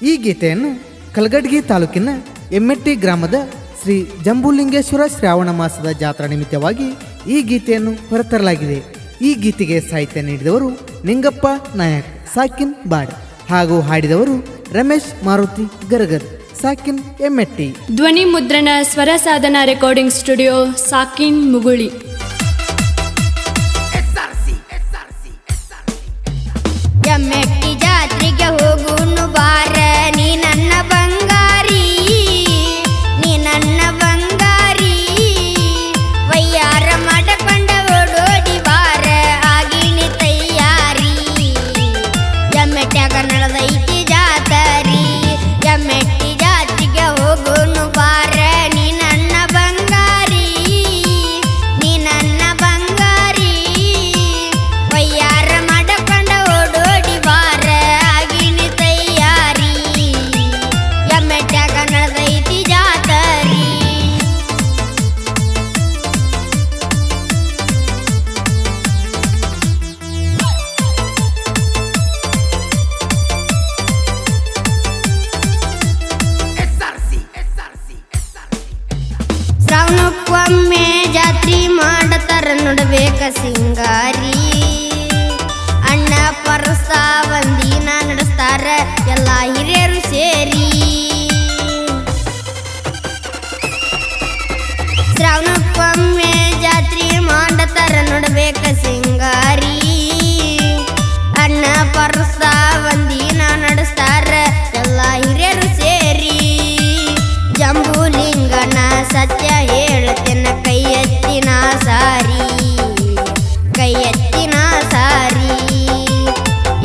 ಈ ಗೀತೆಯನ್ನು ಕಲಗಡ್ಗಿ ತಾಲೂಕಿನ ಎಮ್ಮೆಟ್ಟಿ ಗ್ರಾಮದ ಶ್ರೀ ಜಂಬುಲಿಂಗೇಶ್ವರ ಶ್ರಾವಣ ಮಾಸದ ಜಾತ್ರಾ ನಿಮಿತ್ತವಾಗಿ ಈ ಗೀತೆಯನ್ನು ಹೊರತರಲಾಗಿದೆ. ಈ ಗೀತೆಗೆ ಸಾಹಿತ್ಯ ನೀಡಿದವರು ನಿಂಗಪ್ಪ ನಾಯಕ್ ಸಾಕಿನ್ ಬಾಡ್ ಹಾಗೂ ಹಾಡಿದವರು ರಮೇಶ್ ಮಾರುತಿ ಗರಗರ್ ಸಾಕಿನ್ ಎಮ್ಮೆಟ್ಟಿ. ಧ್ವನಿ ಮುದ್ರಣ ಸ್ವರ ಸಾಧನ ರೆಕಾರ್ಡಿಂಗ್ ಸ್ಟುಡಿಯೋ ಸಾಕಿನ್ ಮುಗುಳಿ. ಎಮ್ಮೆಟ್ಟಿ ಜಾತ್ರೆಗೆ ಹೋಗುನು ಬಾರ ನೀ ನನ್ನ ಬಂಗಾರಿ, ನೀ ನನ್ನ ಬಂಗಾರಿ, ವಯ್ಯಾರ ಮಾಡಕೊಂಡ ಓಡೋಡಿ ಬಾರ ಆಗಿನಿ ತಯ್ಯಾರಿ. ಎಮ್ಮೆಟ್ಟ್ಯಾಗ ನಡೆದೈತಿ ಜಾತರಿ, ಎಮ್ಮೆಟ್ಟಿ ಜಾತ್ರೆಗೆ ಹೋಗುನು ಬಾರ ನೀ ನನ್ನ ಬಂಗಾರಿ, ನೀ ನನ್ನ ಬಂಗಾರಿ, ವಯ್ಯಾರ ಮಾಡಕೊಂಡ ಓಡೋಡಿ ಬಾರ ಆಗಿನಿ ತಯ್ಯಾರಿ. ಎಮ್ಮೆಟ್ಟ್ಯಾಗ ನಡೆದೈತಿ ಜಾತರಿ. ಶ್ರಾವಣಕ್ಕೊಮ್ಮೆ ಜಾತ್ರಿ ಮಾಡತಾರ ನೋಡ್ಬೇಕ ಸಿಂಗಾರಿ. ಅಣ್ಣ ಪರಸ ಒಂದಿನ ನಡೆಸ್ತಾರ ಎಲ್ಲ ಹಿರಿಯರು ಸೇರಿ. ಶ್ರಾವಣಕ್ಕೊಮ್ಮೆ ಜಾತ್ರಿ ಮಾಡತಾರ ನೋಡ್ಬೇಕ ಸಿಂಗಾರಿ. ಅಣ್ಣ ಪರಸ ಒಂದಿನ ನಡೆಸ್ತಾರ ಎಲ್ಲ ಹಿರಿಯರು ಸೇರಿ. ಜಂಬುಲಿಂಗನ ಸತ್ಯ ಹೇಳ್ತೇನ ಕೈ ಎತ್ತಿನ ಸಾರಿ, ಕೈ ಎತ್ತಿನ ಸಾರಿ.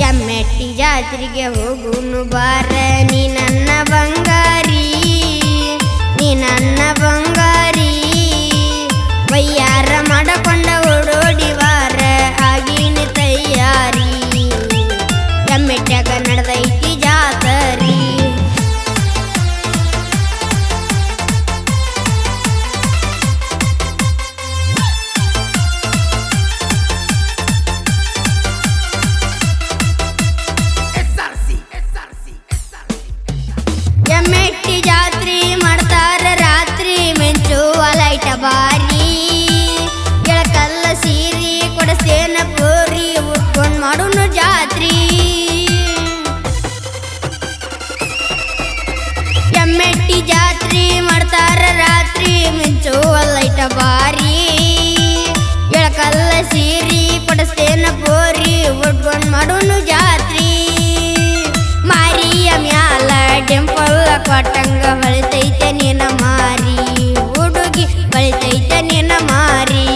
ಎಮ್ಮೆಟ್ಟಿ ಜಾತ್ರೆಗೆ ಹೋಗುನು ಬಾರ ನೀ ನನ್ನ ಬಂಗಾರಿ, ನೀ ನನ್ನ ಬಂಗಾರಿ, ವಯ್ಯಾರ ಮಾಡಕೊಂಡ ಓಡೋಡಿ ಬಾರ ಆಗಿನಿ ತಯ್ಯಾರಿ. ಎಮ್ಮೆಟ್ಟ್ಯಾಗ ನಡೆದೈತಿ ಜಾತರಿ. ಎಮ್ಮೆಟ್ಟಿ ಜಾತ್ರೆ ಮಾಡ್ತಾರ ರಾತ್ರಿ ಮೆಂಚುವ ಲೈಟ ಬಾರಿ. ಎಳಕಲ್ಲ ಸೀರಿ ಕೊಡಸ್ತೇನ ಪೋರಿ ಉಟ್ಕೊಂಡ್ ಮಾಡುನು ಜಾತ್ರಿ. ಎಮ್ಮೆಟ್ಟಿ ಜಾತ್ರೆ ಮಾಡ್ತಾರ ರಾತ್ರಿ ಮೆಂಚುವ ಲೈಟ ಬಾರಿ. ಎಳಕಲ್ಲ ಸೀರಿ ಕೊಡಸ್ತೇನ ಪೋರಿ ಉಟ್ಕೊಂಡ್ ಮಾಡುನು ಜಾತ್ರಿ. ಮಾರಿಯ ಮ್ಯಾಲ ಡೆಂಪಲ್ ಕೊಟ್ಟಂಗ ಹೊಳಿತೈತೆ ನಿನ್ನ ಮಾರಿ, ಹುಡುಗಿ ಹೊಳಿತೈತೆ ನಿನ್ನ ಮಾರಿ.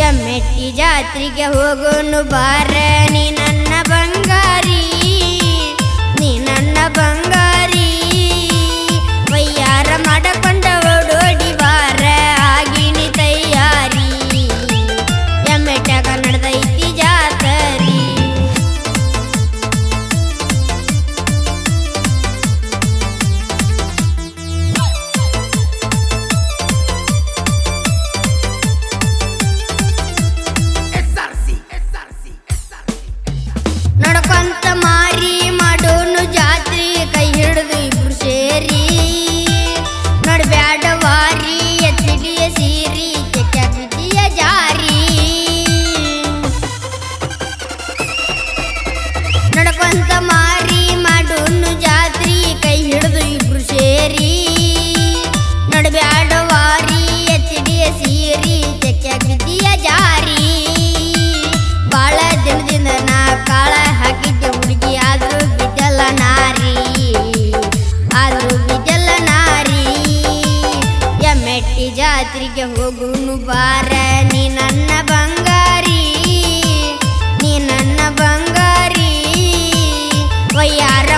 ಎಮ್ಮೆಟ್ಟಿ ಜಾತ್ರೆಗೆ ಹೋಗೋನು ಬಾರ ನೀ ನನ್ನ ಬಂಗಾರಿ, ನೀ ನನ್ನ ಬಂಗಾರಿ, ವಯ್ಯಾರ ಮಾಡಕೊಂಡ ಓಡೋಡಿ ಬಾರ ಆಗಿನಿ ತಯ್ಯಾರಿ. ಎಮ್ಮೆಟ್ಟ್ಯಾಗ ನಡೆದೈತಿ ಜಾತರಿ. ನಡ್ಕೊಂತ ಮಾರಿ ಮಾಡೋನು ಜಾತ್ರಿ ಕೈ ಹಿಡಿದು ಇಬ್ರು ಸೇರಿ. ನಡ್ಬ್ಯಾಡ ವಾರಿ ಎತ್ತಿಡಿಯ ಸೀರಿ ಕೆಕ್ಕಿಯ ಜಾರಿ. ನಡ್ಕೊಂತ ಮಾರಿ ಮಾಡೋನು ಜಾತ್ರಿ ಕೈ ಹಿಡಿದು ಇಬ್ರು ಸೇರಿ. ನಡ್ಬ್ಯಾಡ ವಾರಿ ಎತ್ತಿಡಿಯ ಸೀರಿ ಕೆಕ್ಕಿಯ ಜಾರಿ. ಬಾಳ ದಿನದಿಂದ ನಾ ಕಾಳ ಹಾಕಿದ್ದೆ ಹುಡುಗಿ ಆದ್ರೂ ಬಿದ್ದಲ್ಲ ನಾರಿ, ಆದ್ರೂ ಬಿದ್ದಲ್ಲ ನಾರಿ. ಎಮ್ಮೆಟ್ಟಿ ಜಾತ್ರೆಗೆ ಹೋಗುನು ಬಾರ ನೀ ನನ್ನ ಬಂಗಾರಿ, ನೀ ನನ್ನ ಬಂಗಾರಿ, ವಯ್ಯಾರ